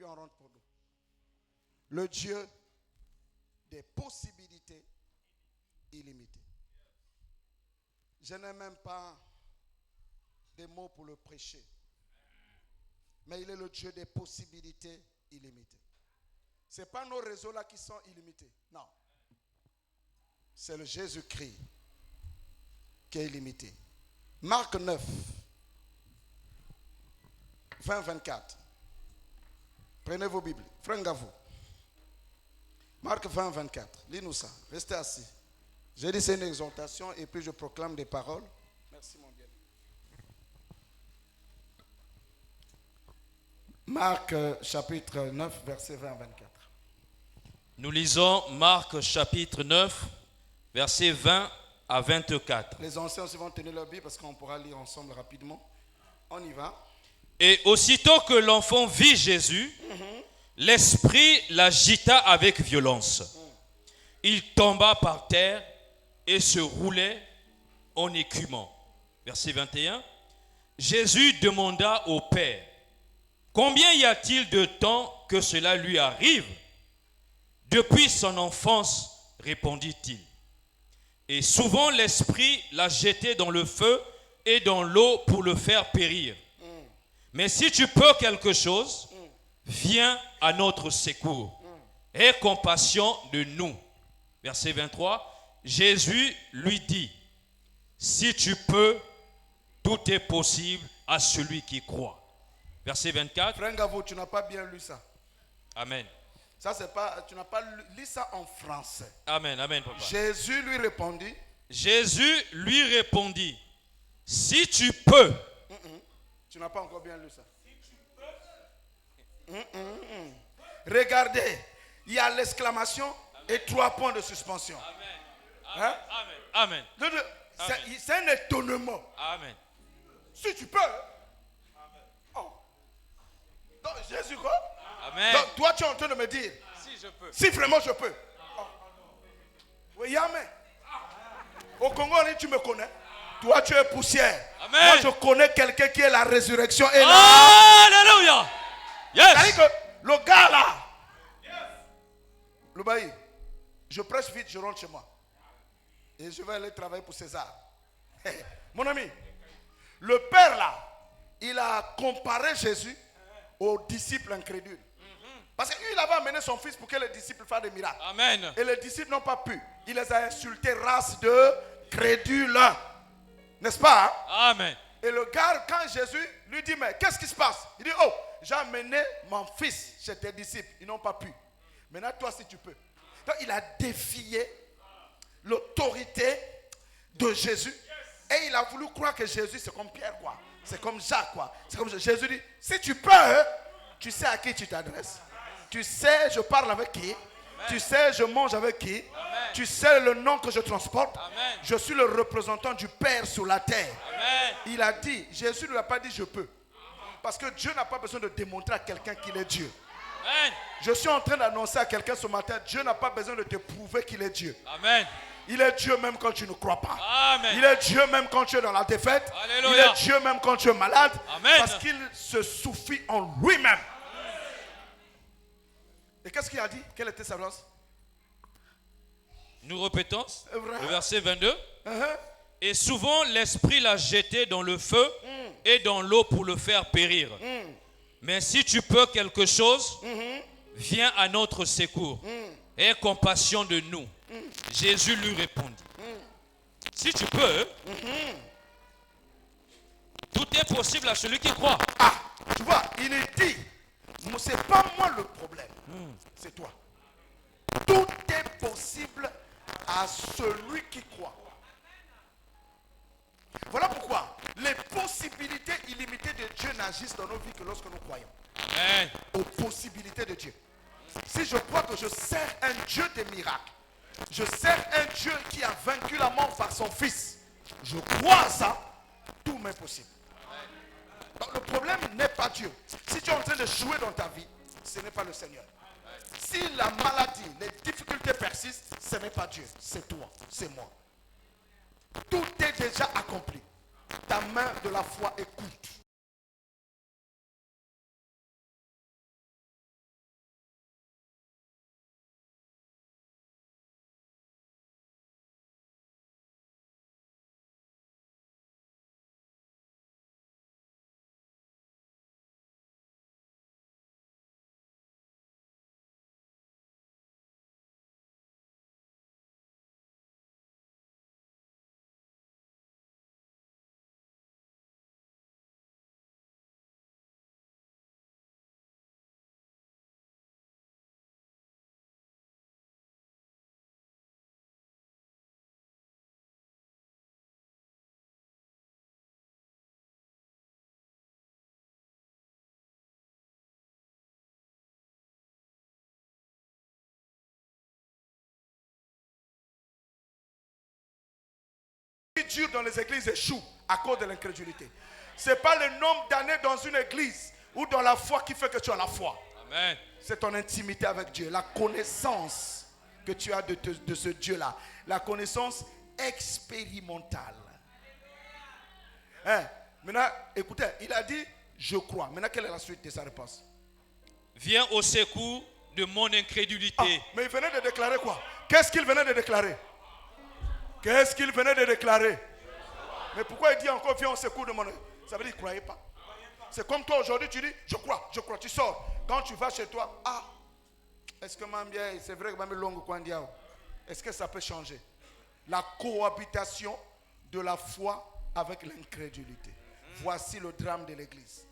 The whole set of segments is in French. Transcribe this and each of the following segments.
puis on rentre pour nous. Le Dieu des possibilités illimitées. Je n'ai même pas des mots pour le prêcher. Mais il est le Dieu des possibilités illimitées. Ce n'est pas nos réseaux là qui sont illimités. Non. C'est le Jésus-Christ qui est illimité. Marc 9, 20-24. Prenez vos Bibles. Frangavo. Marc 20, 24. Lis-nous ça. Restez assis. J'ai dit c'est une exhortation et puis je proclame des paroles. Merci mon bien. Marc chapitre 9, verset 20 à 24. Nous lisons Marc chapitre 9, verset 20 à 24. Les anciens aussi vont tenir leur Bible parce qu'on pourra lire ensemble rapidement. On y va. Et aussitôt que l'enfant vit Jésus, l'esprit l'agita avec violence. Il tomba par terre et se roulait en écumant. Verset 21. Jésus demanda au Père, combien y a-t-il de temps que cela lui arrive? Depuis son enfance, répondit-il. Et souvent l'esprit l'a jeté dans le feu et dans l'eau pour le faire périr. Mais si tu peux quelque chose, viens à notre secours. Aie compassion de nous. Verset 23. Jésus lui dit, si tu peux, tout est possible à celui qui croit. Verset 24. Frangavo, tu n'as pas bien lu ça. Amen. Ça, c'est pas, tu n'as pas lu ça en français. Amen, amen, papa. Jésus lui répondit. Jésus lui répondit, si tu peux. Tu n'as pas encore bien lu ça. Regardez, il y a l'exclamation et 3 points de suspension. Amen. Hein? Amen. Amen. C'est un étonnement. Amen. Si tu peux. Oh. Donc Jésus quoi? Amen. Donc toi tu es en train de me dire. Si je peux. Si vraiment je peux. Oh. Oui, amen. Au Congo, tu me connais. Toi tu es poussière. Amen. Moi je connais quelqu'un qui est la résurrection et la... Alléluia. Yes. C'est-à-dire que le gars là. Le bailli. Je prêche vite, je rentre chez moi. Et je vais aller travailler pour César. Mon ami, le père là, il a comparé Jésus aux disciples incrédules. Parce qu'il avait amené son fils pour que les disciples fassent des miracles. Amen. Et les disciples n'ont pas pu. Il les a insultés, race de crédules. N'est-ce pas? Hein? Amen. Et le gars, quand Jésus lui dit, mais qu'est-ce qui se passe? Il dit, oh, j'ai amené mon fils chez tes disciples. Ils n'ont pas pu. Maintenant, toi, si tu peux. Donc, il a défié l'autorité de Jésus. Et il a voulu croire que Jésus, c'est comme Pierre, quoi. C'est comme Jacques, quoi. C'est comme Jésus dit, si tu peux, tu sais à qui tu t'adresses. Tu sais, je parle avec qui. Amen. Tu sais, je mange avec qui. Amen. Tu sais le nom que je transporte. Amen. Je suis le représentant du Père sur la terre. Amen. Il a dit, Jésus ne lui a pas dit je peux. Parce que Dieu n'a pas besoin de démontrer à quelqu'un qu'il est Dieu. Amen. Je suis en train d'annoncer à quelqu'un ce matin, Dieu n'a pas besoin de te prouver qu'il est Dieu. Amen. Il est Dieu même quand tu ne crois pas. Amen. Il est Dieu même quand tu es dans la défaite. Alléluia. Il est Dieu même quand tu es malade. Amen. Parce qu'il se suffit en lui-même. Et qu'est-ce qu'il a dit? Quelle était sa réponse? Nous répétons le verset 22. Et souvent l'esprit l'a jeté dans le feu et dans l'eau pour le faire périr. Mais si tu peux quelque chose, viens à notre secours. Aie compassion de nous. Jésus lui répondit, si tu peux, tout est possible à celui qui croit. Ah, tu vois, il est dit, c'est pas moi le problème, c'est toi. Tout est possible à celui qui croit. Voilà pourquoi les possibilités illimitées de Dieu n'agissent dans nos vies que lorsque nous croyons. Amen. Aux possibilités de Dieu. Si je crois que je sers un Dieu des miracles, je sers un Dieu qui a vaincu la mort par son fils, je crois à ça, tout m'est possible. Donc le problème n'est pas Dieu. Si tu es en train de jouer dans ta vie, ce n'est pas le Seigneur. Si la maladie, les difficultés persistent, ce n'est pas Dieu, c'est toi, c'est moi. Tout est déjà accompli. Ta main de la foi est courte. dur dans les églises échoue à cause de l'incrédulité. Ce n'est pas le nombre d'années dans une église ou dans la foi qui fait que tu as la foi. Amen. C'est ton intimité avec Dieu, la connaissance que tu as de ce Dieu-là, la connaissance expérimentale. Hein? Maintenant, écoutez, il a dit, je crois. Maintenant, quelle est la suite de sa réponse? Viens au secours de mon incrédulité. Mais il venait de déclarer quoi? Qu'est-ce qu'il venait de déclarer? Qu'est-ce qu'il venait de déclarer? Mais pourquoi il dit encore, viens au secours de mon... Ça veut dire, il ne croyait pas. C'est comme toi aujourd'hui, tu dis, je crois, tu sors. Quand tu vas chez toi, est-ce que c'est vrai que ma longue Kwandiao, est-ce que ça peut changer? La cohabitation de la foi avec l'incrédulité. Voici le drame de l'église.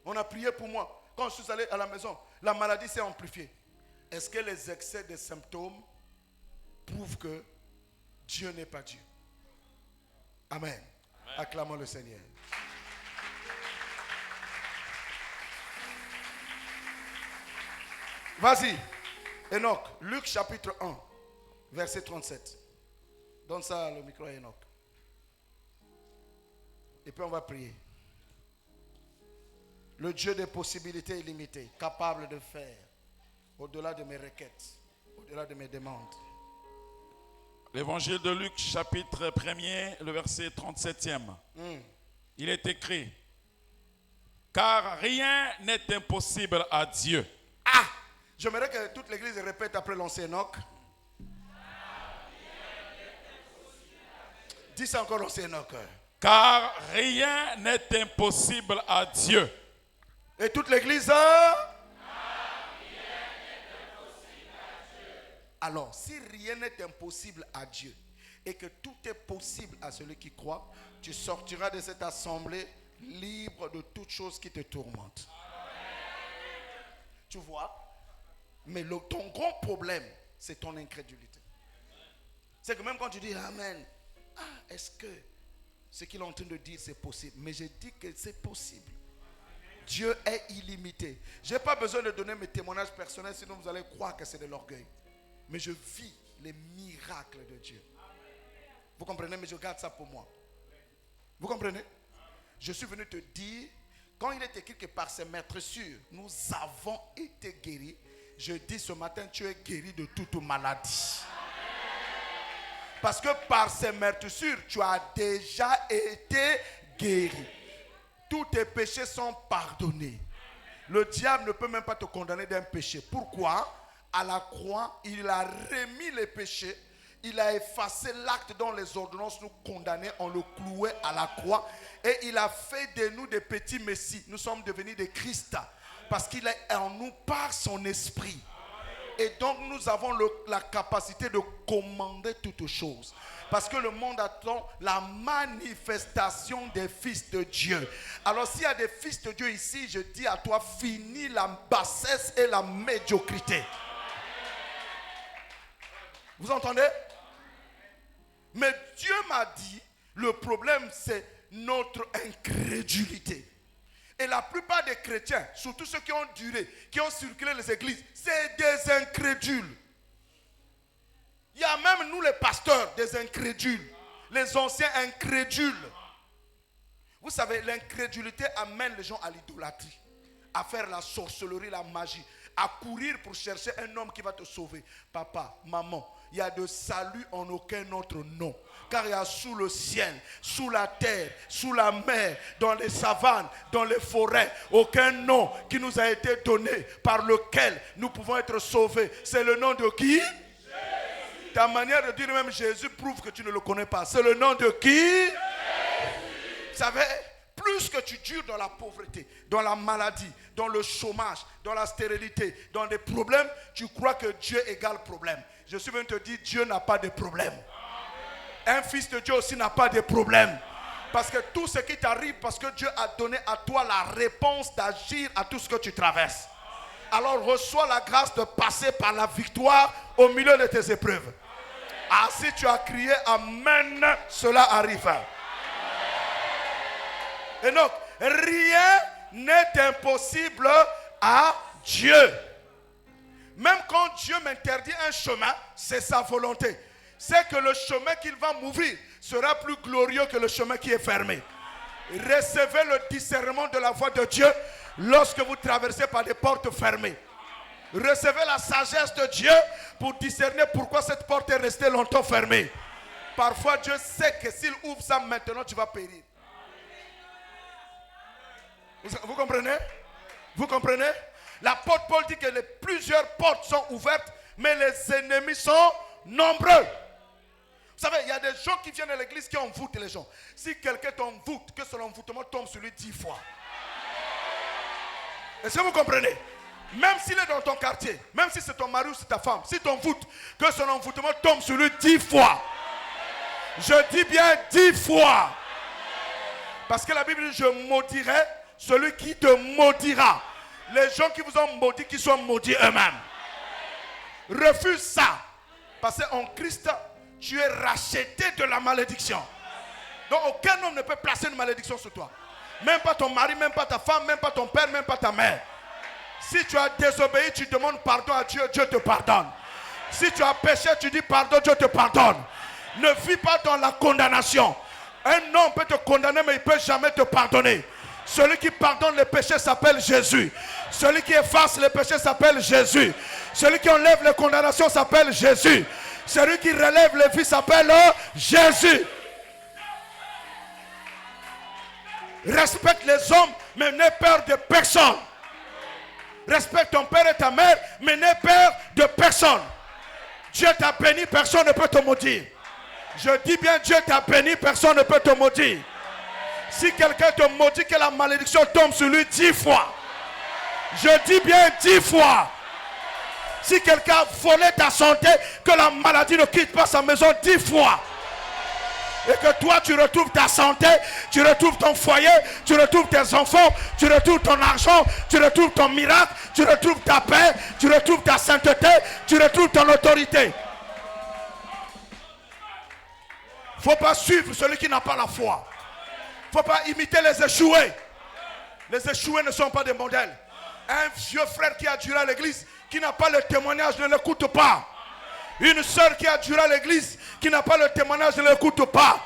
On a prié pour moi. Quand je suis allé à la maison, la maladie s'est amplifiée. Est-ce que les excès de symptômes prouvent que Dieu n'est pas Dieu? Amen. Amen. Acclamons le Seigneur. Vas-y, Enoch, Luc chapitre 1, verset 37. Donne ça le micro à Enoch. Et puis on va prier. Le Dieu des possibilités illimitées, capable de faire au-delà de mes requêtes, au-delà de mes demandes. L'évangile de Luc, chapitre 1er, le verset 37e. Il est écrit, car rien n'est impossible à Dieu. J'aimerais que toute l'église répète après l'ancien Enoch. Dis ça encore l'ancien Enoch. Car rien n'est impossible à Dieu. Et toute l'église Alors, si rien n'est impossible à Dieu et que tout est possible à celui qui croit, tu sortiras de cette assemblée libre de toute chose qui te tourmente. Tu vois? Mais ton grand problème, c'est ton incrédulité. C'est que même quand tu dis Amen, est-ce que ce qu'il est en train de dire c'est possible? Mais je dis que c'est possible. Dieu est illimité. Je n'ai pas besoin de donner mes témoignages personnels, sinon vous allez croire que c'est de l'orgueil. Mais je vis les miracles de Dieu. Vous comprenez? Mais je garde ça pour moi. Vous comprenez? Je suis venu te dire, quand il est écrit que par ses meurtrissures, nous avons été guéris, je dis ce matin, tu es guéri de toute maladie. Parce que par ses meurtrissures, tu as déjà été guéri. Tous tes péchés sont pardonnés. Le diable ne peut même pas te condamner d'un péché. Pourquoi? À la croix, il a remis les péchés. Il a effacé l'acte dont les ordonnances nous condamnaient. On le clouait à la croix. Et il a fait de nous des petits messies. Nous sommes devenus des Christ. Parce qu'il est en nous par son esprit. Et donc nous avons la capacité de commander toutes choses. Parce que le monde attend la manifestation des fils de Dieu. Alors s'il y a des fils de Dieu ici, je dis à toi, finis la bassesse et la médiocrité. Vous entendez? Mais Dieu m'a dit, le problème c'est notre incrédulité. Et la plupart des chrétiens, surtout ceux qui ont duré, qui ont circulé les églises, c'est des incrédules. Il y a même nous les pasteurs, des incrédules. Les anciens incrédules. Vous savez, l'incrédulité amène les gens à l'idolâtrie, à faire la sorcellerie, la magie, à courir pour chercher un homme qui va te sauver. Papa, maman, il y a de salut en aucun autre nom. Car il y a sous le ciel, sous la terre, sous la mer, dans les savanes, dans les forêts, aucun nom qui nous a été donné par lequel nous pouvons être sauvés. C'est le nom de qui? Jésus. Ta manière de dire même Jésus prouve que tu ne le connais pas. C'est le nom de qui? Jésus. Vous savez, plus que tu dures dans la pauvreté, dans la maladie, dans le chômage, dans la stérilité, dans des problèmes, tu crois que Dieu égale problème. Je suis venu te dire, Dieu n'a pas de problème. Un fils de Dieu aussi n'a pas de problème. Parce que tout ce qui t'arrive, parce que Dieu a donné à toi la réponse d'agir à tout ce que tu traverses. Alors reçois la grâce de passer par la victoire au milieu de tes épreuves. Ah, si tu as crié Amen, cela arrive. Et donc, rien n'est impossible à Dieu. Même quand Dieu m'interdit un chemin, c'est sa volonté. C'est que le chemin qu'il va m'ouvrir, sera plus glorieux que le chemin qui est fermé. Recevez le discernement de la voix de Dieu lorsque vous traversez par des portes fermées. Recevez la sagesse de Dieu pour discerner pourquoi cette porte est restée longtemps fermée. Parfois, Dieu sait que s'il ouvre ça maintenant, tu vas périr. Vous comprenez? Vous comprenez? L'apôtre Paul dit que plusieurs portes sont ouvertes, mais les ennemis sont nombreux. Vous savez, il y a des gens qui viennent à l'église qui envoûtent les gens. Si quelqu'un t'envoûte, que son envoûtement tombe sur lui 10 fois. Est-ce que vous comprenez? Même s'il est dans ton quartier, même si c'est ton mari ou c'est ta femme, si t'envoûte, que son envoûtement tombe sur lui 10 fois. Je dis bien 10 fois. Parce que la Bible dit, je maudirai celui qui te maudira. Les gens qui vous ont maudit, qui soient maudits eux-mêmes. Refuse ça. Parce qu'en Christ, tu es racheté de la malédiction. Donc aucun homme ne peut placer une malédiction sur toi. Même pas ton mari, même pas ta femme, même pas ton père, même pas ta mère. Si tu as désobéi, tu demandes pardon à Dieu, Dieu te pardonne. Si tu as péché, tu dis pardon, Dieu te pardonne. Ne vis pas dans la condamnation. Un homme peut te condamner, mais il ne peut jamais te pardonner. Celui qui pardonne les péchés s'appelle Jésus. Celui qui efface les péchés s'appelle Jésus. Celui qui enlève les condamnations s'appelle Jésus. Celui qui relève les vies s'appelle Jésus. Respecte les hommes, mais n'aie peur de personne. Respecte ton père et ta mère, mais n'aie peur de personne. Dieu t'a béni, personne ne peut te maudire. Je dis bien, Dieu t'a béni, personne ne peut te maudire. Si quelqu'un te maudit, que la malédiction tombe sur lui 10 fois. Je dis bien 10 fois. Si quelqu'un a volé ta santé, que la maladie ne quitte pas sa maison 10 fois. Et que toi tu retrouves ta santé, tu retrouves ton foyer, tu retrouves tes enfants, tu retrouves ton argent, tu retrouves ton miracle, tu retrouves ta paix, tu retrouves ta sainteté, tu retrouves ton autorité. Il ne faut pas suivre celui qui n'a pas la foi. Il ne faut pas imiter les échoués. Les échoués ne sont pas des modèles. Un vieux frère qui a duré à l'église, qui n'a pas le témoignage, ne l'écoute pas. Une sœur qui a duré à l'église, qui n'a pas le témoignage, ne l'écoute pas.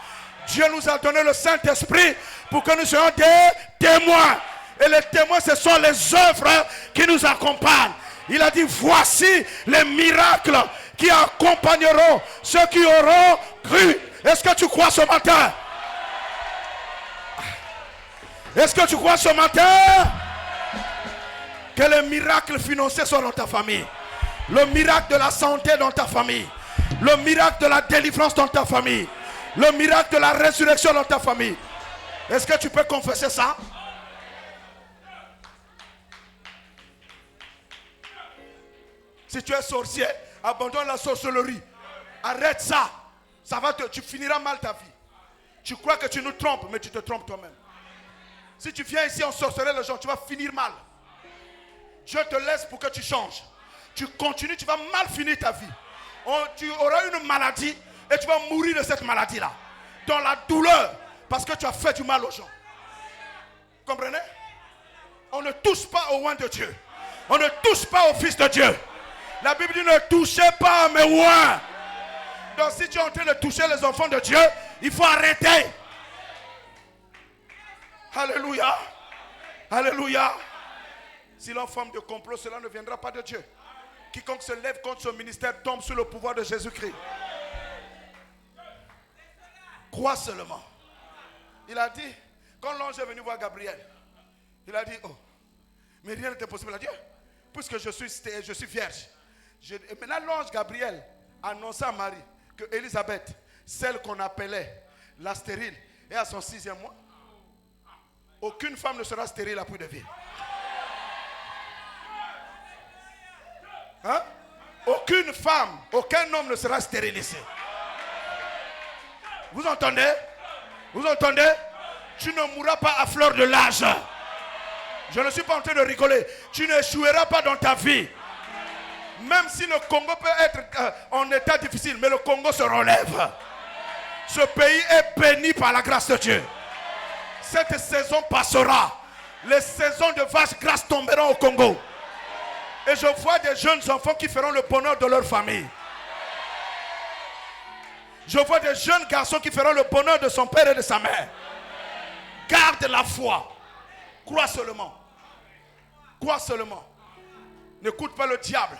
Dieu nous a donné le Saint-Esprit pour que nous soyons des témoins. Et les témoins, ce sont les œuvres qui nous accompagnent. Il a dit, voici les miracles qui accompagneront ceux qui auront cru. Est-ce que tu crois ce matin? Est-ce que tu crois ce matin que les miracles financiers soient dans ta famille? Le miracle de la santé dans ta famille. Le miracle de la délivrance dans ta famille. Le miracle de la résurrection dans ta famille. Est-ce que tu peux confesser ça? Si tu es sorcier, abandonne la sorcellerie. Arrête ça. Tu finiras mal ta vie. Tu crois que tu nous trompes, mais tu te trompes toi-même. Si tu viens ici en sorcellerie les gens, tu vas finir mal. Dieu te laisse pour que tu changes. Tu continues, tu vas mal finir ta vie. Tu auras une maladie et tu vas mourir de cette maladie-là. Dans la douleur, parce que tu as fait du mal aux gens. Comprenez? On ne touche pas au oint de Dieu. On ne touche pas au Fils de Dieu. La Bible dit ne touchez pas à mes oints. Donc si tu es en train de toucher les enfants de Dieu, il faut arrêter. Alléluia. Alléluia. Si l'on forme de complot, cela ne viendra pas de Dieu. Quiconque se lève contre ce ministère tombe sous le pouvoir de Jésus-Christ. Crois seulement. Il a dit, quand l'ange est venu voir Gabriel, il a dit, oh, mais rien n'était possible à Dieu, puisque je suis vierge. Et maintenant l'ange Gabriel annonça à Marie que Élisabeth, celle qu'on appelait la stérile, est à son 6e mois. Aucune femme ne sera stérile à plus de vie. Hein? Aucune femme, aucun homme ne sera stérilisé. Vous entendez? Vous entendez? Tu ne mourras pas à fleur de l'âge. Je ne suis pas en train de rigoler. Tu n'échoueras pas dans ta vie. Même si le Congo peut être en état difficile, mais le Congo se relève. Ce pays est béni par la grâce de Dieu. Cette saison passera. Les saisons de vaches grasses tomberont au Congo. Et je vois des jeunes enfants qui feront le bonheur de leur famille. Je vois des jeunes garçons qui feront le bonheur de son père et de sa mère. Garde la foi. Crois seulement. Crois seulement. N'écoute pas le diable.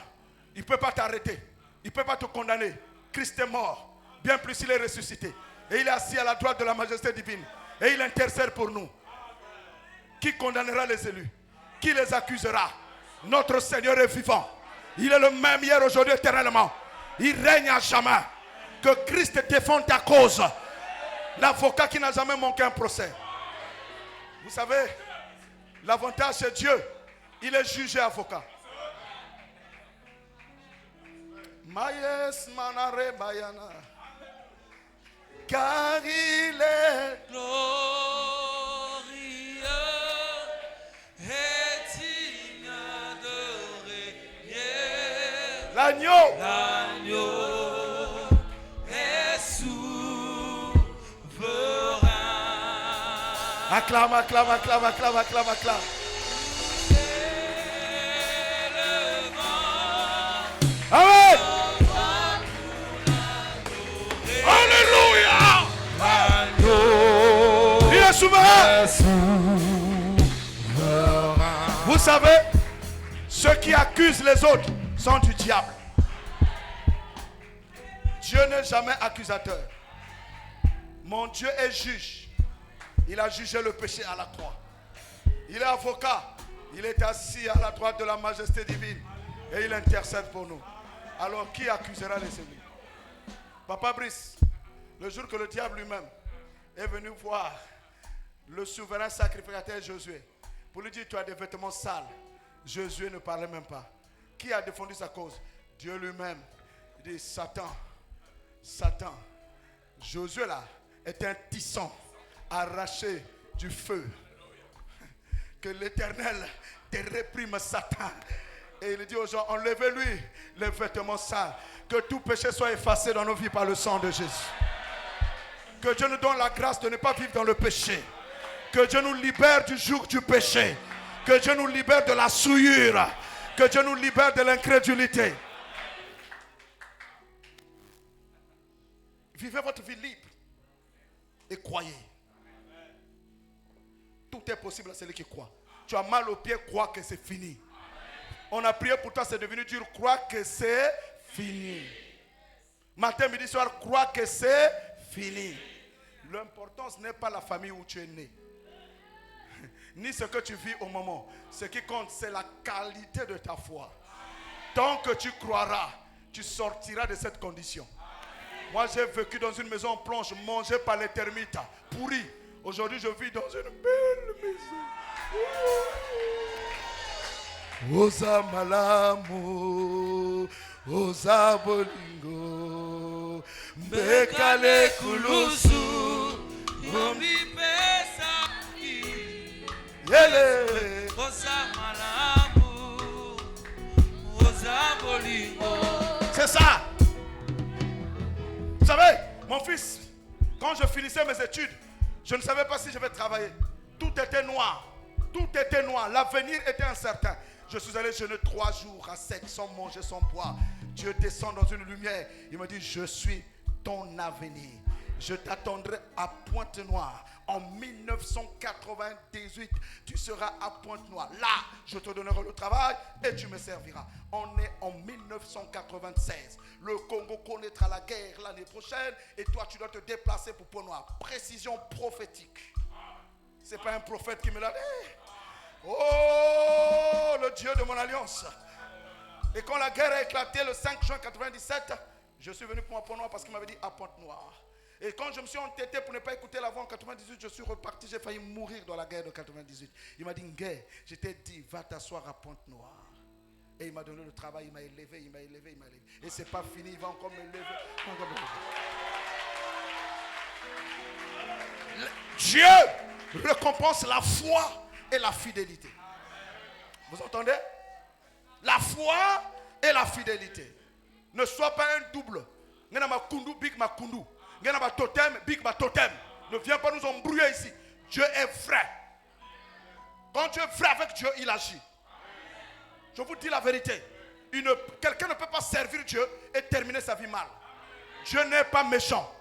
Il ne peut pas t'arrêter. Il ne peut pas te condamner. Christ est mort. Bien plus, il est ressuscité. Et il est assis à la droite de la majesté divine. Et il intercède pour nous. Qui condamnera les élus? Qui les accusera? Notre Seigneur est vivant. Il est le même hier, aujourd'hui, éternellement. Il règne à jamais. Que Christ défende ta cause. L'avocat qui n'a jamais manqué un procès. Vous savez, l'avantage c'est Dieu. Il est jugé avocat. Maïs manare bayana. Car il est glorieux et digne de régner. l'agneau. L'agneau est souverain. Acclame, acclame, acclame, acclame, acclame, acclame. Amen. Alléluia. Il est souverain. Vous savez, ceux qui accusent les autres sont du diable. Dieu n'est jamais accusateur. Mon Dieu est juge. Il a jugé le péché à la croix. Il est avocat. Il est assis à la droite de la majesté divine. Et il intercède pour nous. Alors qui accusera les élus? Papa Brice, le jour que le diable lui-même est venu voir le souverain sacrificateur Josué pour lui dire: tu as des vêtements sales, Josué ne parlait même pas. Qui a défendu sa cause? Dieu lui-même. Il dit: Satan, Satan, Josué là est un tisson arraché du feu. Que l'Éternel te réprime, Satan. Et il dit aux gens: enlevez-lui les vêtements sales. Que tout péché soit effacé dans nos vies par le sang de Jésus. Que Dieu nous donne la grâce de ne pas vivre dans le péché. Que Dieu nous libère du joug du péché. Que Dieu nous libère de la souillure. Que Dieu nous libère de l'incrédulité. Vivez votre vie libre et croyez. Tout est possible à celui qui croit. Tu as mal aux pieds, crois que c'est fini. On a prié pour toi, c'est devenu dur. Crois que c'est fini. Matin, midi, soir, crois que c'est fini. L'important, ce n'est pas la famille où tu es né, ni ce que tu vis au moment. Ce qui compte, c'est la qualité de ta foi. Tant que tu croiras, tu sortiras de cette condition. Moi, j'ai vécu dans une maison en planche, mangée par les termites, pourrie. Aujourd'hui, je vis dans une belle maison. Oza malamu, oza bolingo, mbekale kulusu, Ombi pesa yele. oza malamu, oza bolingo. C'est ça. Vous savez, mon fils, quand je finissais mes études, je ne savais pas si je vais travailler. Tout était noir. Tout était noir. L'avenir était incertain. Je suis allé jeûner 3 jours à sec, sans manger, sans boire. Dieu descend dans une lumière. Il me dit: je suis ton avenir. Je t'attendrai à Pointe-Noire. En 1998, tu seras à Pointe-Noire. Là, je te donnerai le travail et tu me serviras. On est en 1996. Le Congo connaîtra la guerre l'année prochaine et toi, tu dois te déplacer pour Pointe-Noire. Précision prophétique. Ce n'est pas un prophète qui me l'a dit. Oh, le Dieu de mon alliance. Et quand la guerre a éclaté le 5 juin 1997, je suis venu pour Pointe-Noire parce qu'il m'avait dit à Pointe-Noire. Et quand je me suis entêté pour ne pas écouter la voix en 98, je suis reparti, j'ai failli mourir dans la guerre de 98. Il m'a dit: Ngué, je t'ai dit, va t'asseoir à Pointe-Noire. Et il m'a donné le travail, il m'a élevé, il m'a élevé, il m'a élevé. Et c'est pas fini, il va encore m'élever. Dieu récompense la foi et la fidélité. Vous entendez? La foi et la fidélité. Ne sois pas un double. Big Makundu. Totem, big totem. Ne viens pas nous embrouiller ici. Dieu est vrai. Quand Dieu est vrai avec Dieu, il agit. Je vous dis la vérité. Quelqu'un ne peut pas servir Dieu et terminer sa vie mal. Dieu n'est pas méchant.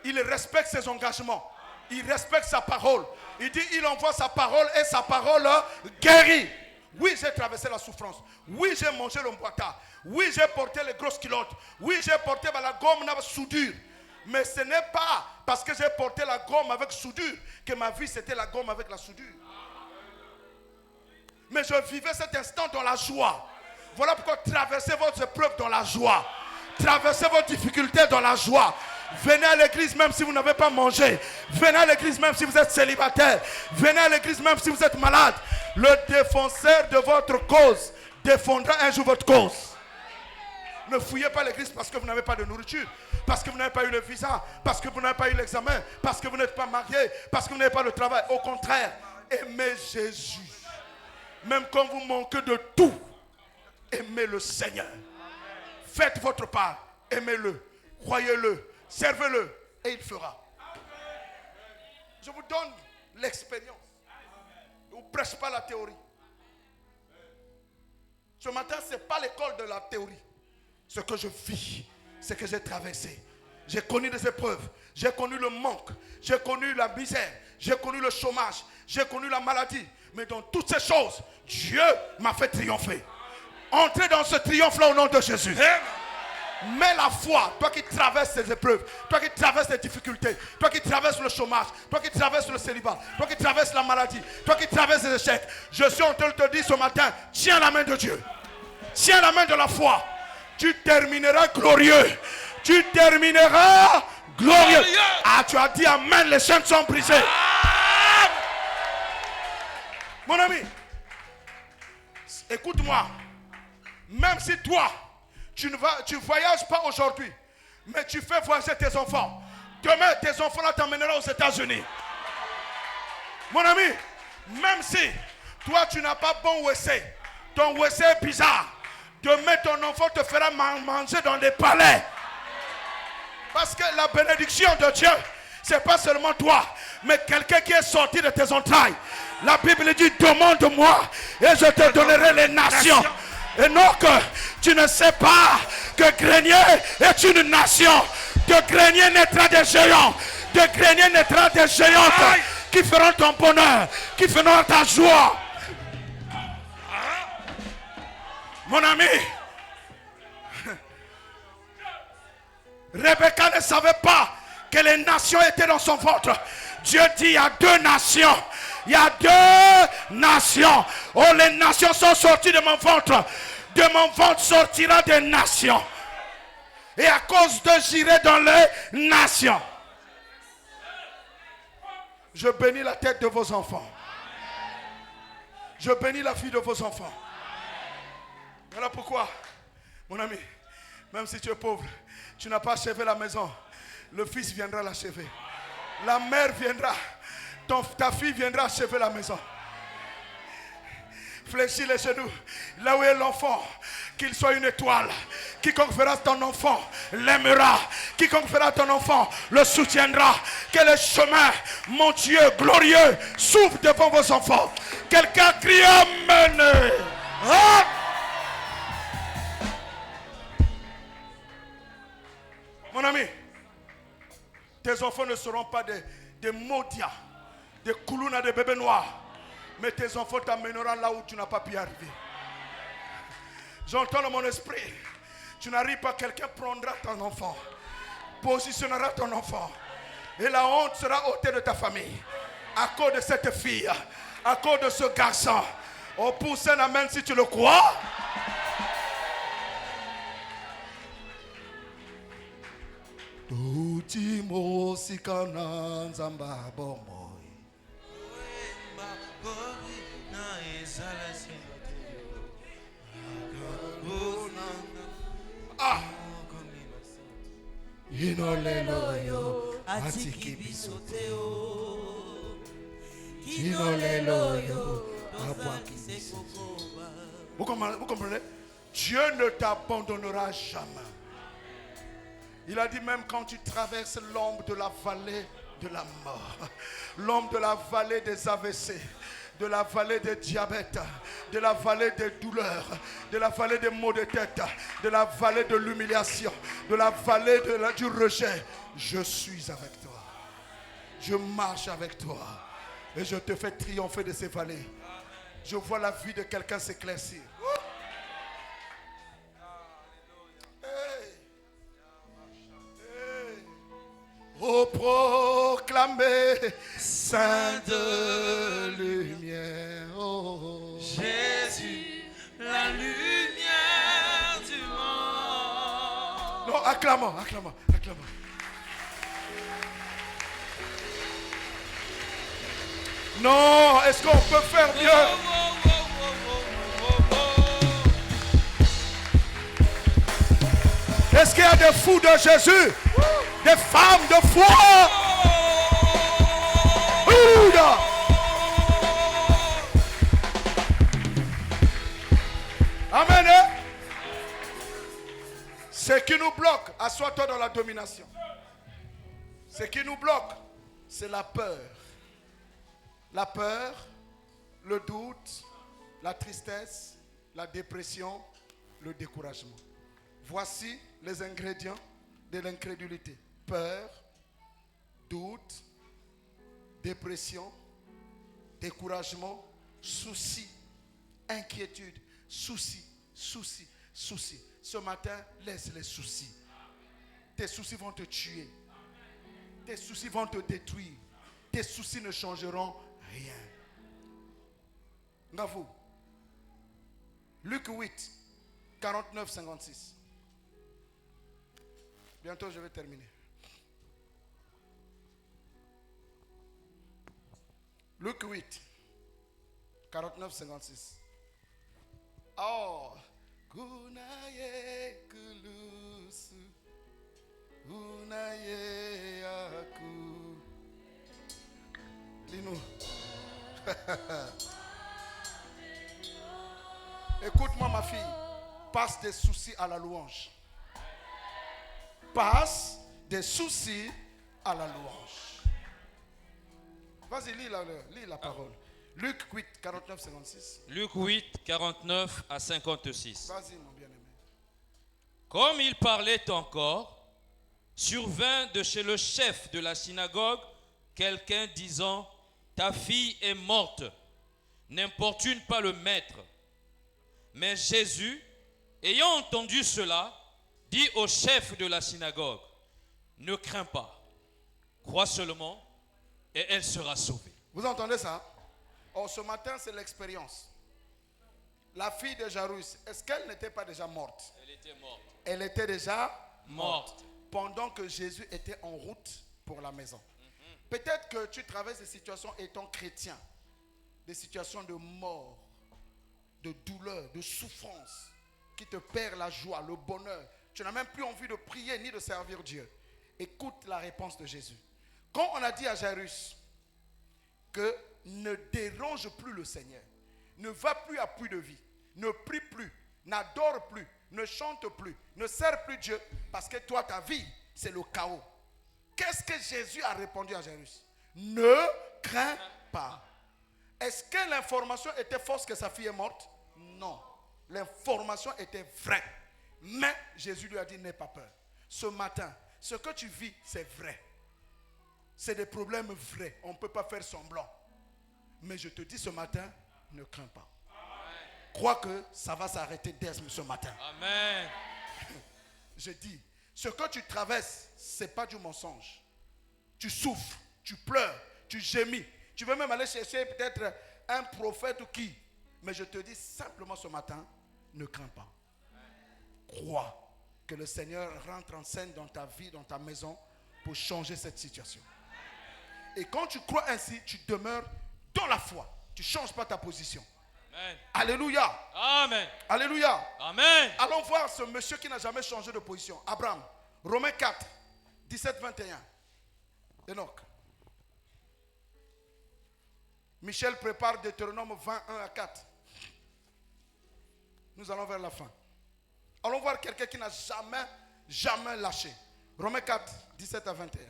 Il respecte ses engagements. Il respecte sa parole. Il dit, il envoie sa parole et sa parole guérit. Oui, j'ai traversé la souffrance. Oui, j'ai mangé le boitard. Oui, j'ai porté les grosses culottes. Oui, j'ai porté la gomme avec soudure. Mais ce n'est pas parce que j'ai porté la gomme avec soudure que ma vie c'était la gomme avec la soudure. Mais je vivais cet instant dans la joie. Voilà pourquoi traversez votre épreuve dans la joie. Traversez vos difficultés dans la joie. Venez à l'église même si vous n'avez pas mangé. Venez à l'église même si vous êtes célibataire. Venez à l'église même si vous êtes malade. Le défenseur de votre cause défendra un jour votre cause. Ne fouillez pas l'église parce que vous n'avez pas de nourriture, parce que vous n'avez pas eu le visa, parce que vous n'avez pas eu l'examen, parce que vous n'êtes pas marié, parce que vous n'avez pas de travail. Au contraire, aimez Jésus. Même quand vous manquez de tout, aimez le Seigneur. Faites votre part, aimez-le, croyez-le, servez-le et il fera. Je vous donne l'expérience. Je ne vous prêche pas la théorie. Ce matin, ce n'est pas l'école de la théorie. Ce que je vis, c'est que j'ai traversé. J'ai connu des épreuves. J'ai connu le manque. J'ai connu la misère. J'ai connu le chômage. J'ai connu la maladie. Mais dans toutes ces choses, Dieu m'a fait triompher. Entrez dans ce triomphe-là au nom de Jésus. Mets la foi, toi qui traverses ces épreuves, toi qui traverses les difficultés, toi qui traverses le chômage, toi qui traverses le célibat, toi qui traverses la maladie, toi qui traverses les échecs. Je suis en train de te dire ce matin, tiens la main de Dieu. Tiens la main de la foi. Tu termineras glorieux. Tu termineras glorieux. Ah, tu as dit amen, les chaînes sont brisées. Mon ami, écoute-moi. Même si toi, tu ne voyages pas aujourd'hui, mais tu fais voyager tes enfants. Demain, tes enfants là t'emmèneront aux États-Unis. Mon ami, même si toi tu n'as pas bon WC, ton WC est bizarre, demain ton enfant te fera manger dans des palais. Parce que la bénédiction de Dieu, c'est pas seulement toi, mais quelqu'un qui est sorti de tes entrailles. La Bible dit, demande-moi et je te donnerai les nations. Et non que tu ne sais pas que Grenier est une nation. De Grenier naîtra des géants. De Grenier naîtra des géantes qui feront ton bonheur, qui feront ta joie. Mon ami, Rebecca ne savait pas que les nations étaient dans son ventre. Dieu dit, il y a deux nations. Il y a deux nations. Oh, les nations sont sorties de mon ventre. De mon ventre sortira des nations. Et à cause d'eux, j'irai dans les nations. Je bénis la tête de vos enfants. Je bénis la fille de vos enfants. Voilà pourquoi, mon ami, même si tu es pauvre, tu n'as pas achevé la maison, le fils viendra l'achever. La mère viendra. Ta fille viendra achever la maison. Fléchis les genoux. Là où est l'enfant, qu'il soit une étoile. Quiconque verra ton enfant l'aimera. Quiconque verra ton enfant le soutiendra. Que le chemin, mon Dieu glorieux, s'ouvre devant vos enfants. Quelqu'un crie amen. Ah! Mon ami, tes enfants ne seront pas des maudias, des koulouna, des bébés noirs. Mais tes enfants t'amèneront là où tu n'as pas pu arriver. J'entends dans mon esprit. Tu n'arrives pas, quelqu'un prendra ton enfant, positionnera ton enfant. Et la honte sera ôtée de ta famille. À cause de cette fille, à cause de ce garçon. On pousse un amen si tu le crois. Tutimo sikana nzamba bomo. Ah. Inoleloyo atiki bisoteo. Inoleloyo abwaki. Vous comprenez? Dieu ne t'abandonnera jamais. Il a dit même quand tu traverses l'ombre de la vallée de la mort, l'ombre de la vallée des AVC, de la vallée des diabètes, de la vallée des douleurs, de la vallée des maux de tête, de la vallée de l'humiliation, de la vallée du rejet. Je suis avec toi. Je marche avec toi. Et je te fais triompher de ces vallées. Je vois la vie de quelqu'un s'éclaircir. Oh, proclamez Saint de lumière. Oh, Jésus, la lumière du monde. non, acclamons, acclamons, acclamons. Non, est-ce qu'on peut faire mieux? Est-ce qu'il y a des fous de Jésus? Des femmes de foi? Ouda. Amen. Hein? Ce qui nous bloque, assois-toi dans la domination. Ce qui nous bloque, c'est la peur. La peur, le doute, la tristesse, la dépression, le découragement. Voici les ingrédients de l'incrédulité. Peur, doute, dépression, découragement, souci, inquiétude, souci. Ce matin, laisse les soucis. Tes soucis vont te tuer. Tes soucis vont te détruire. Tes soucis ne changeront rien. Ngavou. Luc 8, 49, 56. Bientôt, je vais terminer. Luc 8, 49, 56. Oh, kunaye kulusu, kunaye aku. Dis-nous. Écoute-moi, ma fille. Passe des soucis à la louange. Passe des soucis à la louange. Vas-y, lis la parole. Luc 8, 49, 56. Luc 8, 49 à 56. Vas-y, mon bien-aimé. Comme il parlait encore, survint de chez le chef de la synagogue quelqu'un disant: ta fille est morte, n'importune pas le maître. Mais Jésus, ayant entendu cela, dit au chef de la synagogue: ne crains pas, crois seulement et elle sera sauvée. Vous entendez ça? Oh, ce matin, c'est l'expérience. La fille de Jairus, est-ce qu'elle n'était pas déjà morte? Elle était morte. Elle était déjà Morte. pendant que Jésus était en route pour la maison. Peut-être que tu traverses des situations étant chrétien, des situations de mort, de douleur, de souffrance, qui te perd la joie, le bonheur. Tu n'as même plus envie de prier ni de servir Dieu. Écoute la réponse de Jésus. Quand on a dit à Jairus que ne dérange plus le Seigneur, ne va plus à puits de vie, ne prie plus, n'adore plus, ne chante plus, ne sert plus Dieu, parce que toi, ta vie, c'est le chaos. Qu'est-ce que Jésus a répondu à Jairus? Ne crains pas. Est-ce que l'information était fausse que sa fille est morte? Non. L'information était vraie. Mais Jésus lui a dit: n'aie pas peur. Ce matin, ce que tu vis, c'est vrai. C'est des problèmes vrais. On ne peut pas faire semblant. Mais je te dis ce matin, ne crains pas. Amen. Crois que ça va s'arrêter dès ce matin. Amen. Je dis, ce que tu traverses, ce n'est pas du mensonge. Tu souffres, tu pleures, tu gémis. Tu veux même aller chercher peut-être un prophète ou qui. Mais je te dis simplement ce matin, ne crains pas. Crois que le Seigneur rentre en scène dans ta vie, dans ta maison, pour changer cette situation. Et quand tu crois ainsi, tu demeures dans la foi. Tu ne changes pas ta position. Amen. Alléluia. Amen. Alléluia. Amen. Allons voir ce monsieur qui n'a jamais changé de position. Abraham. Romains 4, 17, 21. Enoch. Michel prépare Deutéronome 21 à 4. Nous allons vers la fin. Allons voir quelqu'un qui n'a jamais lâché. Romains 4, 17 à 21.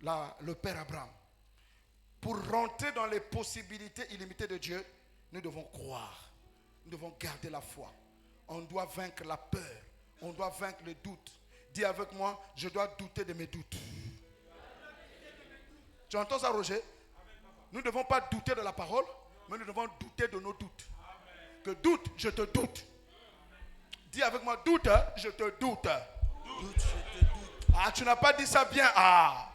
Là, le père Abraham. pour rentrer dans les possibilités illimitées de Dieu, nous devons croire. Nous devons garder la foi. On doit vaincre la peur. On doit vaincre le doute. Dis avec moi, je dois douter de mes doutes. Tu entends ça, Roger? Nous ne devons pas douter de la parole, mais nous devons douter de nos doutes. Que doute, je te doute. Dis avec moi, doute, je te doute. Ah, tu n'as pas dit ça bien. Ah.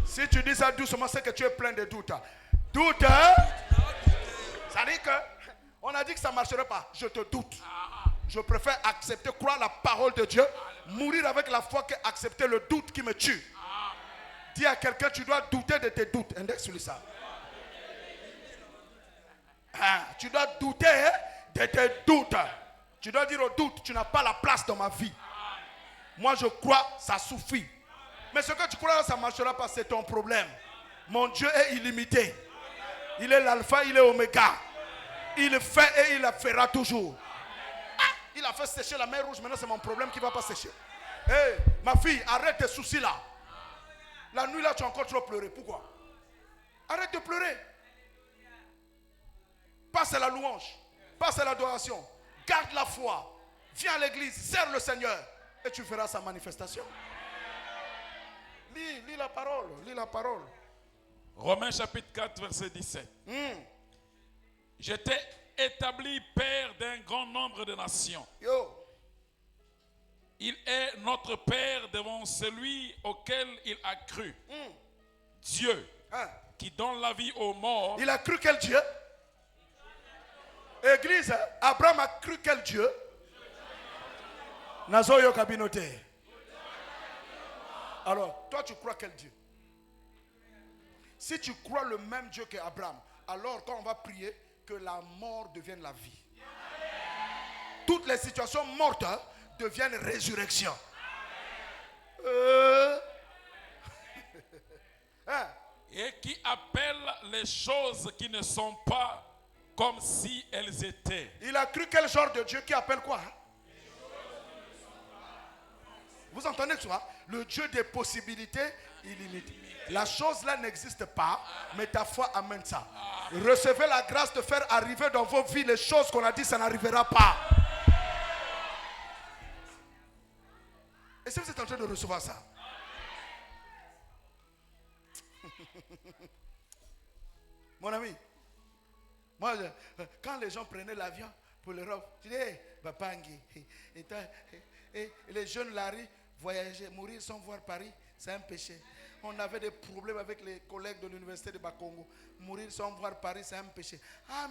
Si tu dis ça doucement, c'est que tu es plein de doutes. Doute, ça dit que on a dit que ça ne marcherait pas. Je te doute. Je préfère accepter, croire la parole de Dieu, mourir avec la foi qu'accepter le doute qui me tue. Dis à quelqu'un, tu dois douter de tes doutes. Index sur ça. Ah, tu dois douter de tes doutes. Tu dois dire au doute, tu n'as pas la place dans ma vie. Moi je crois, ça suffit. Mais ce que tu crois, ça ne marchera pas, c'est ton problème. Mon Dieu est illimité. Il est l'alpha, il est oméga. Il fait et il la fera toujours. Ah, il a fait sécher la mer rouge, maintenant c'est mon problème qui ne va pas sécher. Hey, ma fille, arrête tes soucis là. La nuit là, tu as encore trop pleuré. Pourquoi? Arrête de pleurer. Passe à la louange. Passe à l'adoration. Garde la foi. Viens à l'église. Sers le Seigneur. Et tu verras sa manifestation. Lis la parole. Lis la parole. Romains chapitre 4, verset 17. J'étais établi père d'un grand nombre de nations. Yo. Il est notre Père devant celui auquel il a cru. Dieu, qui donne la vie aux morts. Il a cru quel Dieu? Église, Abraham a cru quel Dieu? Nazoyo Kabinote. Alors, toi tu crois quel Dieu? Si tu crois le même Dieu qu'Abraham, alors quand on va prier, que la mort devienne la vie. Toutes les situations mortes deviennent résurrection. Et qui appelle les choses qui ne sont pas comme si elles étaient. Il a cru quel genre de Dieu qui appelle quoi? Vous entendez ça? Le Dieu des possibilités illimitées. La chose là n'existe pas, mais ta foi amène ça. Recevez la grâce de faire arriver dans vos vies les choses qu'on a dit, ça n'arrivera pas. Et si vous êtes en train de recevoir ça? Mon ami, moi, quand les gens prenaient l'avion pour l'Europe, je disais, hey, Bapangi, et les jeunes Larry voyager, mourir sans voir Paris, c'est un péché. On avait des problèmes avec les collègues de l'université de Bakongo. Mourir sans voir Paris, c'est un péché. Je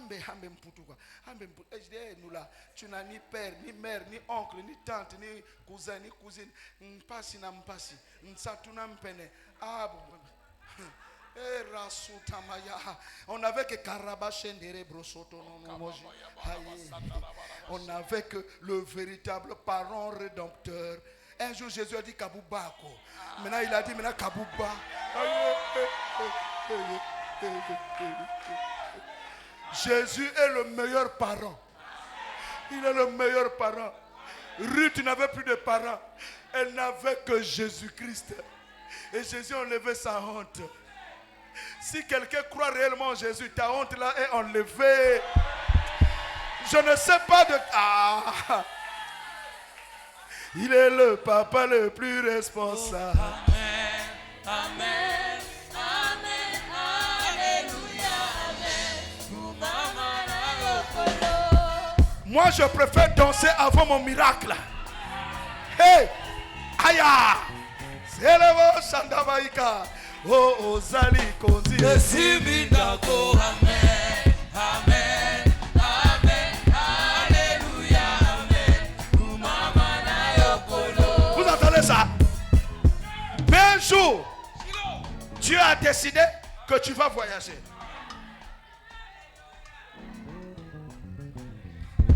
dis, hey, nous là, tu n'as ni père, ni mère, ni oncle, ni tante, ni cousin, ni cousine. Mpasi na mpasi. Nsatuna mpene. Ah bon. On n'avait que Karabachendere Brosoto. On n'avait que le véritable parent rédempteur. Un jour Jésus a dit Kaboubako. Maintenant il a dit maintenant Kabouba. Jésus est le meilleur parent. Il est le meilleur parent. Ruth n'avait plus de parents. Elle n'avait que Jésus-Christ. Et Jésus a enlevé sa honte. Si quelqu'un croit réellement en Jésus, ta honte là est enlevée. Je ne sais pas de... Ah. Il est le papa le plus responsable. Amen, amen, amen, alléluia, amen. Moi je préfère danser avant mon miracle. Hey, aya, c'est le mot Shandavaïka. Oh, oh, Zali Kondi. Desibidako, amen, amen, amen, alléluia, amen. Kumamana yokolo. Vous entendez ça? Mais un jour, Dieu a décidé que tu vas voyager.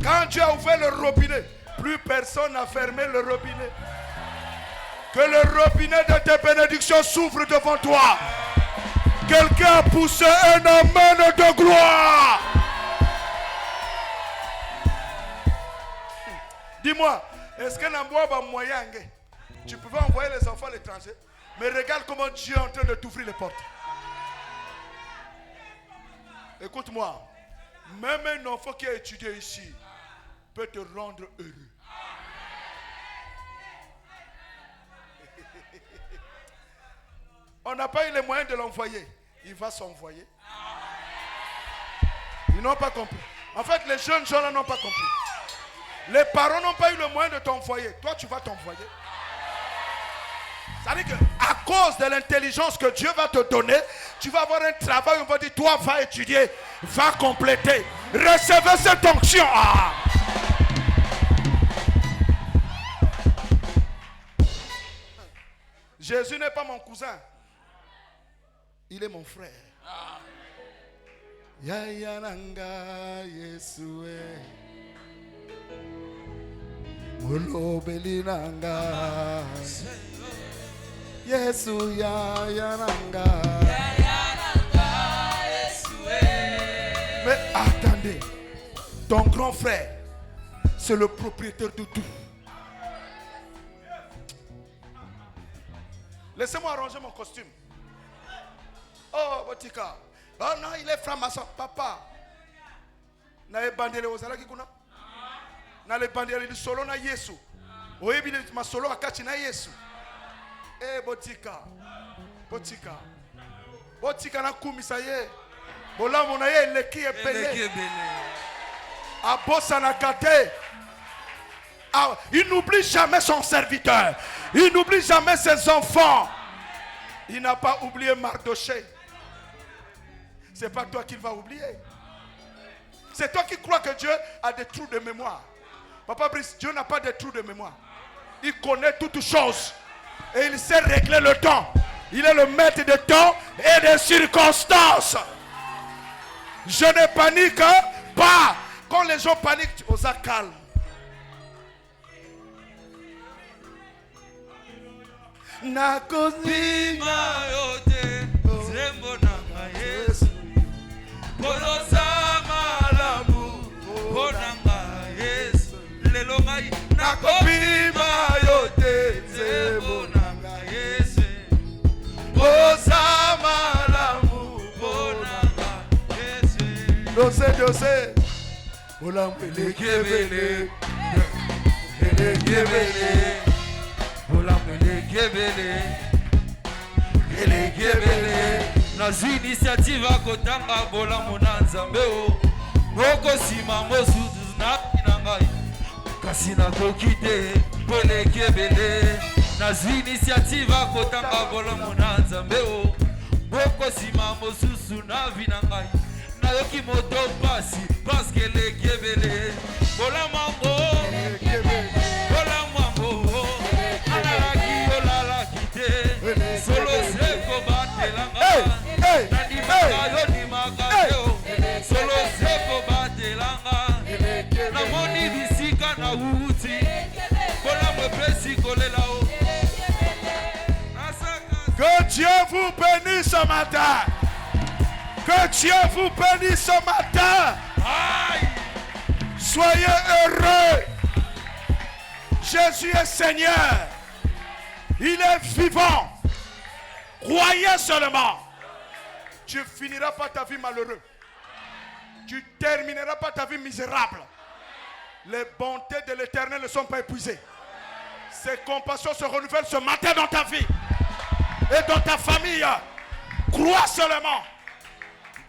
Quand Dieu a ouvert le robinet, plus personne n'a fermé le robinet. Que le robinet de tes bénédictions s'ouvre devant toi. Quelqu'un a poussé un amen de gloire. Dis-moi, est-ce que Namboa va moyen? Tu pouvais envoyer les enfants à l'étranger. Mais regarde comment Dieu est en train de t'ouvrir les portes. Écoute-moi. Même un enfant qui a étudié ici peut te rendre heureux. On n'a pas eu les moyens de l'envoyer. Il va s'envoyer. Ils n'ont pas compris. En fait, les jeunes gens là n'ont pas compris. Les parents n'ont pas eu le moyen de t'envoyer. Toi, tu vas t'envoyer. Ça veut dire qu'à cause de l'intelligence que Dieu va te donner, tu vas avoir un travail. On va dire, toi, va étudier, va compléter. Recevez cette onction. Ah. Jésus n'est pas mon cousin. Il est mon frère. Ya nanga Yesue. Molobeli nanga. Yesu ya nanga. Mais attendez, ton grand frère, c'est le propriétaire de tout. Laissez-moi arranger mon costume. Oh, Botika. Oh non, il est franc-maçon. Papa. Na ebandele ozala kikuna. Na le bandele du solo na Yesu. Oyebi le masolo akati na Yesu. Eh Botika. Botika. Botika na kumisa ye. Bolamo na ye leki epele. Abosa na kate. Ah, il n'oublie jamais son serviteur. Il n'oublie jamais ses enfants. Il n'a pas oublié Mardoché. C'est pas toi qu'il va oublier. C'est toi qui crois que Dieu a des trous de mémoire. Papa Brice, Dieu n'a pas de trous de mémoire. Il connaît toutes choses. Et il sait régler le temps. Il est le maître de temps et des circonstances. Je ne panique pas. Quand les gens paniquent, on s'en calme. Nakosi Mayote, Zembo nanga Yesu. Bonosa malamu, bonanga Yesu. Lelo ngai nakopi mayote, Zembo nanga Yesu. Bonosa malamu, bonanga Yesu. Dose. Olambele Kebele, kebele. Ele nazi initiative akotanga bolamu na nzambe o moko sima mosusu na ngai kasi nakoki te elekebele nazi initiative akotanga bolamu na nzambe o moko sima mosusu na vi na ngai nayoki moto pasi paske elekebele bolamango solo seko batelanga nandimaka yo ndimaka yo solo seko batelanga namoni bisika na wuti bolamu epesi kolela o. Que Dieu vous bénisse ce matin. Que Dieu vous bénisse ce matin. Aïe. Soyez heureux. Jésus est Seigneur. Il est vivant. Croyez seulement. Tu finiras pas ta vie malheureux. Tu termineras pas ta vie misérable. Les bontés de l'Éternel ne sont pas épuisées. Ses compassions se renouvellent ce matin dans ta vie et dans ta famille. Crois seulement.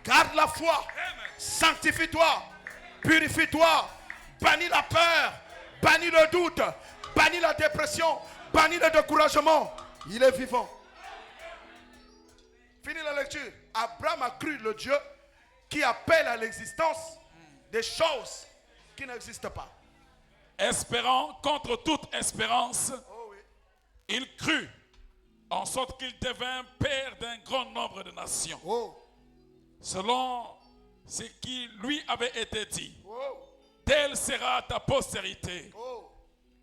Garde la foi. Sanctifie-toi. Purifie-toi. Bannis la peur. Bannis le doute. Bannis la dépression. Bannis le découragement. Il est vivant. Fini la lecture. Abraham a cru le Dieu qui appelle à l'existence des choses qui n'existent pas. Espérant contre toute espérance, Oh oui. il crut, en sorte qu'il devint père d'un grand nombre de nations, Oh. selon ce qui lui avait été dit. Oh. Telle sera ta postérité. Oh.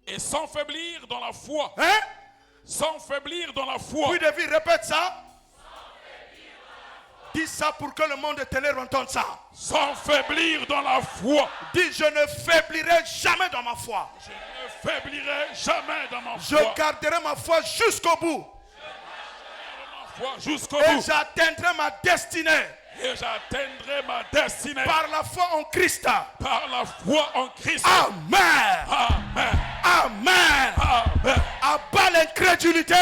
Et sans faiblir dans la foi, Hein? sans faiblir dans la foi, Oui, David, répète ça. Dis ça pour que le monde de ténèbres entende ça. sans faiblir dans la foi, Dis, je ne faiblirai jamais dans ma foi. je ne faiblirai jamais dans ma Je foi. garderai ma foi jusqu'au bout. foi jusqu'au Et bout. j'atteindrai ma destinée. Et j'atteindrai ma destinée. Par la foi en Christ. Par la foi en Christ. Amen. Amen. Amen. Amen. Abat l'incrédulité.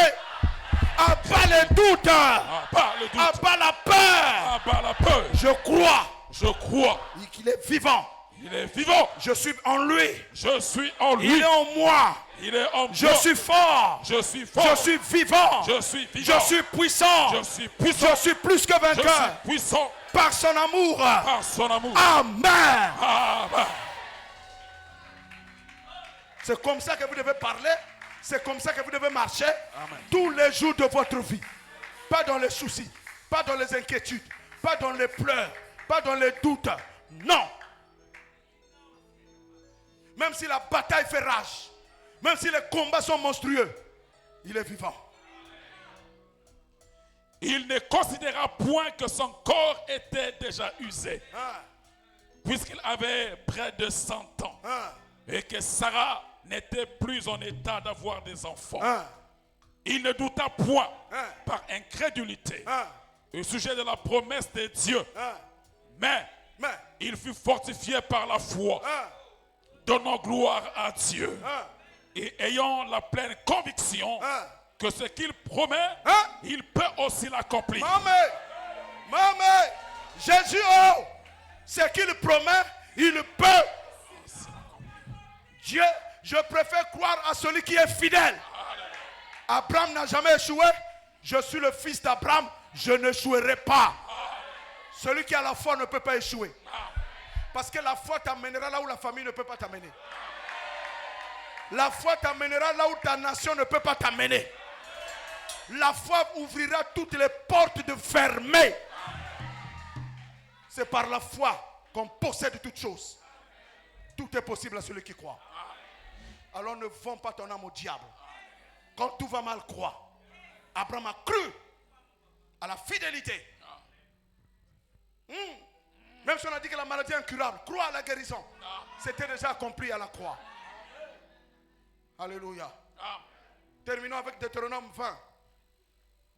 Abat les doutes. Abat le doute. Abat la peur. Abat la peur. Je crois Je crois. qu'il est vivant. Il est vivant. Je suis en lui. Je suis en lui. Il est en moi. Il est en Je moi. suis fort. Je suis fort. Je suis vivant. Je suis vivant. Je suis puissant. Je suis puissant. Je suis plus que Je vainqueur. suis puissant Par son amour. par son amour. Amen. Amen. C'est comme ça que vous devez parler. C'est comme ça que vous devez marcher tous les jours de votre vie. Pas dans les soucis, pas dans les inquiétudes, pas dans les pleurs, pas dans les doutes. Non. Même si la bataille fait rage, même si les combats sont monstrueux, il est vivant. Il ne considéra point que son corps était déjà usé, Hein, puisqu'il avait près de 100 ans, hein, et que Sarah n'était plus en état d'avoir des enfants. hein, Il ne douta point, Hein. par incrédulité, hein, au sujet de la promesse de Dieu, hein. mais Mais, il fut fortifié par la foi, hein, donnant gloire à Dieu, hein, et ayant la pleine conviction hein. que ce qu'il promet, Hein? il peut aussi l'accomplir. Maman, Jésus, oh, ce qu'il promet, il peut. Dieu, je préfère croire à celui qui est fidèle. Abraham n'a jamais échoué. Je suis le fils d'Abraham, je n'échouerai pas. Celui qui a la foi ne peut pas échouer. Parce que la foi t'amènera là où la famille ne peut pas t'amener. La foi t'amènera là où ta nation ne peut pas t'amener. La foi ouvrira toutes les portes de fermées. C'est par la foi qu'on possède toutes choses. Tout est possible à celui qui croit. Alors ne vends pas ton âme au diable. Quand tout va mal, crois. Abraham a cru à la fidélité. Même si on a dit que la maladie est incurable, crois à la guérison. C'était déjà accompli à la croix. Alléluia. Terminons avec Deutéronome 20.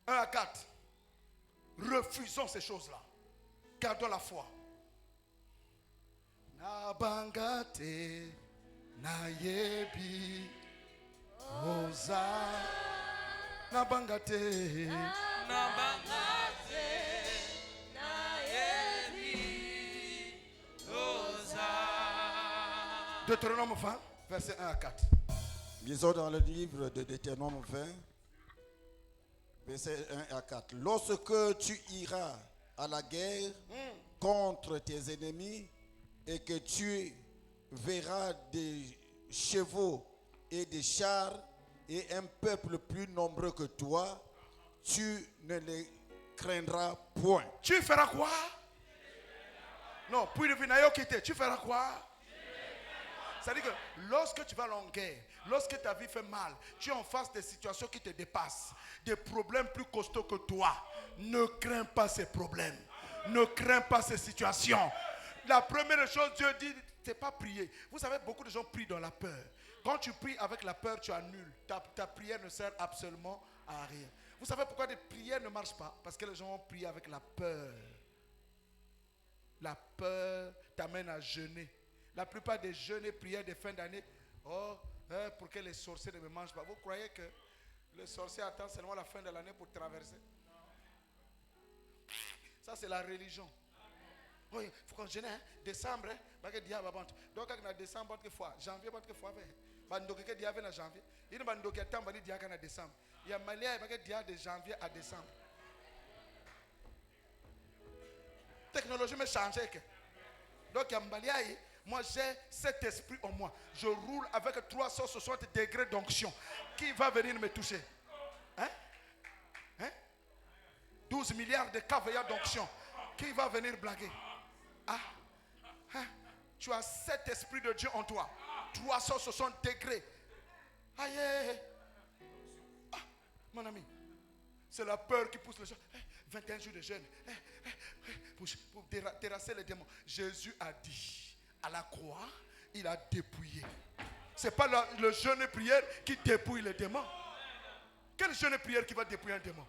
1 à 4. Refusons ces choses-là. Gardons la foi. Nabangate nayebi oza nabangate Deutéronome 20 verset 1 à 4. Lisons dans le livre de Deutéronome 20, versets 1 à 4. Lorsque tu iras à la guerre contre tes ennemis et que tu verras des chevaux et des chars et un peuple plus nombreux que toi, tu ne les craindras point. Tu feras quoi? Non, puis le vinayo quitter. Tu feras quoi? C'est-à-dire que lorsque tu vas en guerre, lorsque ta vie fait mal, tu es en face des situations qui te dépassent, des problèmes plus costauds que toi. Ne crains pas ces problèmes. Ne crains pas ces situations. La première chose, Dieu dit, c'est pas prier. Vous savez, beaucoup de gens prient dans la peur. Quand tu pries avec la peur, tu annules. Ta prière ne sert absolument à rien. Vous savez pourquoi des prières ne marchent pas? Parce que les gens ont prié avec la peur. La peur t'amène à jeûner. La plupart des jeûnes et prières de fin d'année, pour que les sorciers ne me mangent pas. Vous croyez que le sorcier attend seulement la fin de l'année pour traverser? Ça, c'est la religion. Il faut qu'on jeûne, décembre, parce que diable abante. Donc, quand on a décembre, janvier, bandoke diable na janvier. Il y a bandoke attend bali diable na décembre. Il y a malien parce que diable de janvier à décembre. Technologie me change. Donc, il y a malien. Moi, j'ai cet esprit en moi. Je roule avec 360 degrés d'onction. Qui va venir me toucher? 12 milliards de caveillats d'onction. Qui va venir blaguer? Tu as cet esprit de Dieu en toi. 360 degrés. Aïe. Mon ami, c'est la peur qui pousse les gens. 21 jours de jeûne. Pour terrasser les démons. Jésus a dit. À la croix, il a dépouillé. Ce n'est pas le jeûne et prière qui dépouille les démons. Quel jeûne et prière qui va dépouiller un démon?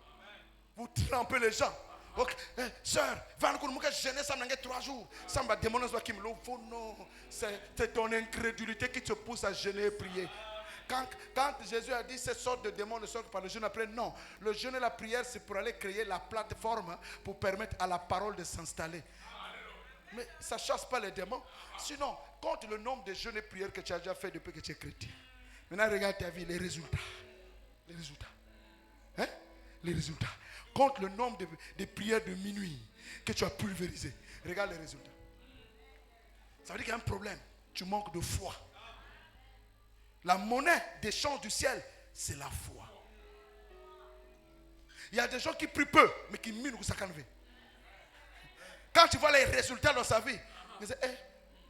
Vous trempez les gens. Ok, sœur, va nous gêner ça dans 3 jours. Ça m'a demandé ce qu'il me faut. Non, c'est ton incrédulité qui te pousse à jeûner et prier. Quand Jésus a dit ces sortes de démons ne sortent par le jeûne après, non. Le jeûne et la prière, c'est pour aller créer la plateforme pour permettre à la parole de s'installer. Mais ça ne chasse pas les démons. Sinon, compte le nombre de jeûnes et prières que tu as déjà fait depuis que tu es chrétien. Maintenant, regarde ta vie, les résultats. Les résultats. Hein? Les résultats. Compte le nombre de prières de minuit que tu as pulvérisées. Regarde les résultats. Ça veut dire qu'il y a un problème. Tu manques de foi. La monnaie d'échange du ciel, c'est la foi. Il y a des gens qui prient peu, mais qui minent ça canve. Quand tu vois les résultats dans sa vie, tu dis,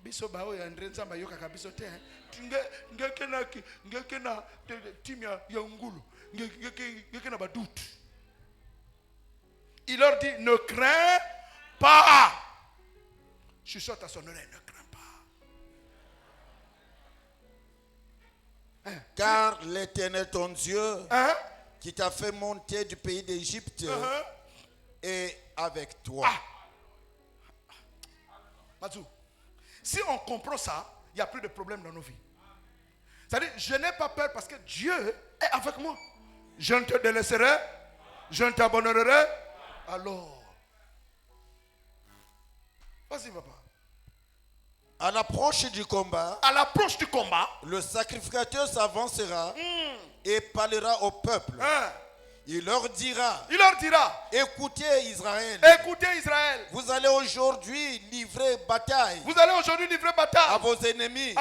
biso ba o ya ndrenza ba yoka kabiso te. Ngekena timia ya ngulu. Ngekena ba doute. Il leur dit, ne crains pas. Je suis à son oreille, ne crains pas. Car l'Éternel ton Dieu, qui t'a fait monter du pays d'Égypte, est avec toi. Mazou, si on comprend ça, il n'y a plus de problème dans nos vies. C'est-à-dire, je n'ai pas peur parce que Dieu est avec moi. Je ne te délaisserai, je ne t'abandonnerai. Alors, vas-y papa. À l'approche du combat, le sacrificateur s'avancera et parlera au peuple. Il leur dira, écoutez Israël, vous allez aujourd'hui livrer bataille à vos ennemis.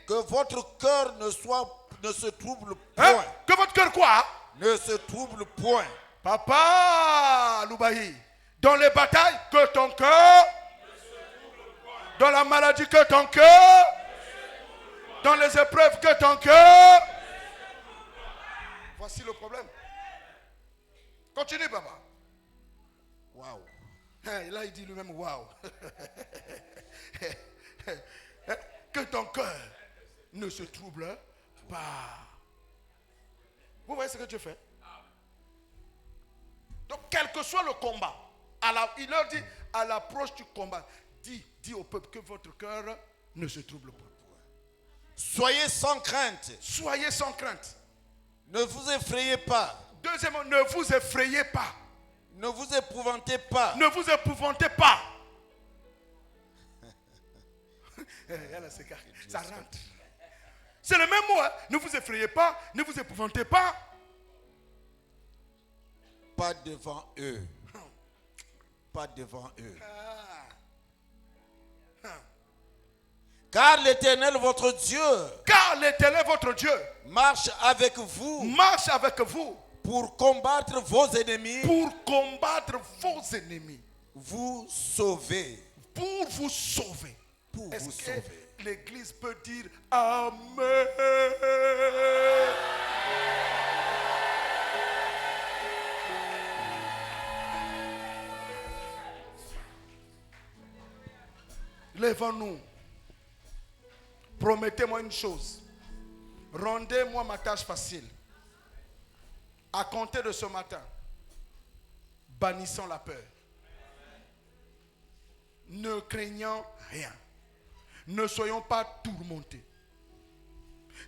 Que votre cœur ne se trouble point. Que votre cœur quoi? Ne se trouble point. Papa Loubahi, dans les batailles, que ton cœur, dans la maladie, que ton cœur, dans les épreuves, que ton cœur. Voici le problème. Continue, papa. Waouh. Là, il dit lui-même waouh. Que ton cœur ne se trouble pas. Vous voyez ce que Dieu fait? Donc, quel que soit le combat, il leur dit, à l'approche du combat, dis au peuple que votre cœur ne se trouble pas. Soyez sans crainte. Soyez sans crainte. Ne vous effrayez pas. Deuxièmement, ne vous effrayez pas. Ne vous épouvantez pas. Ne vous épouvantez pas. Ça rentre. C'est le même mot. Hein? Ne vous effrayez pas. Ne vous épouvantez pas. Pas devant eux. Pas devant eux. Car l'Éternel votre Dieu. Marche avec vous. Pour combattre vos ennemis. Vous sauver. Pour vous sauver. Est-ce que l'Église peut dire Amen? Lèvons-nous. Promettez-moi une chose. Rendez-moi ma tâche facile. À compter de ce matin, bannissons la peur. Ne craignant rien. Ne soyons pas tourmentés.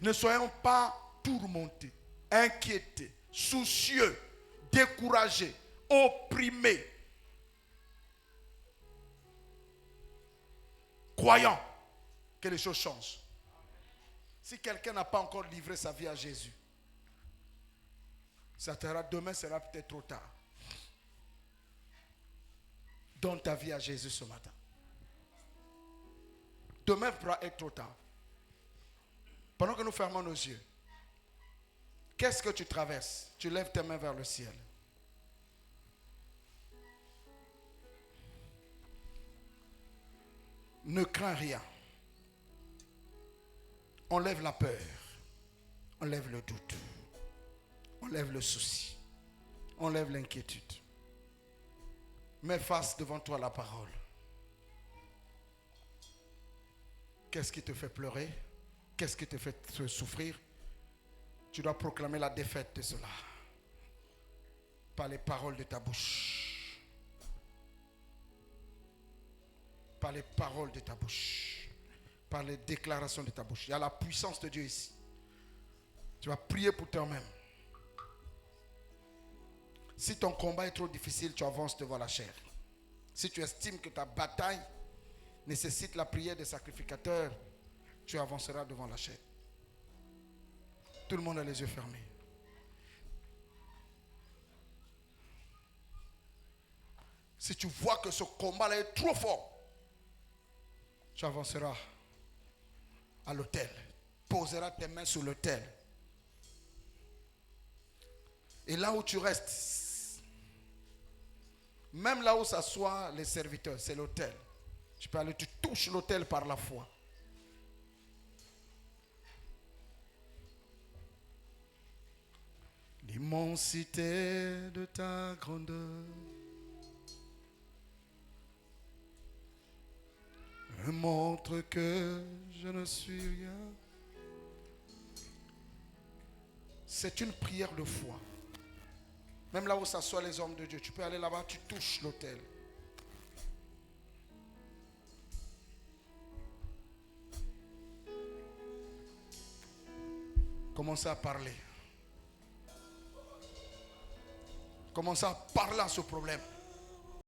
Ne soyons pas tourmentés, inquiétés, soucieux, découragés, opprimés. Croyant que les choses changent. Si quelqu'un n'a pas encore livré sa vie à Jésus, demain sera peut-être trop tard. Donne ta vie à Jésus ce matin. Demain pourra être trop tard. Pendant que nous fermons nos yeux, qu'est-ce que tu traverses? Tu lèves tes mains vers le ciel. Ne crains rien. Enlève la peur. Enlève le doute. Enlève le souci. Enlève l'inquiétude. Mets face devant toi la parole. Qu'est-ce qui te fait pleurer? Qu'est-ce qui te fait souffrir? Tu dois proclamer la défaite de cela. par les paroles de ta bouche. Par les paroles de ta bouche. Par les déclarations de ta bouche. Il y a la puissance de Dieu ici. Tu vas prier pour toi-même. Si ton combat est trop difficile, tu avances devant la chair. Si tu estimes que ta bataille nécessite la prière des sacrificateurs, tu avanceras devant la chair. Tout le monde a les yeux fermés. Si tu vois que ce combat-là est trop fort, tu avanceras à l'autel. Poseras tes mains sur l'autel. Et là où tu restes, même là où s'assoient les serviteurs, c'est l'autel. Tu peux aller, tu touches l'autel par la foi. L'immensité de ta grandeur me montre que je ne suis rien. C'est une prière de foi. Même là où s'assoient les hommes de Dieu, tu peux aller là-bas, tu touches l'autel. Commencez à parler. Commencez à parler à ce problème.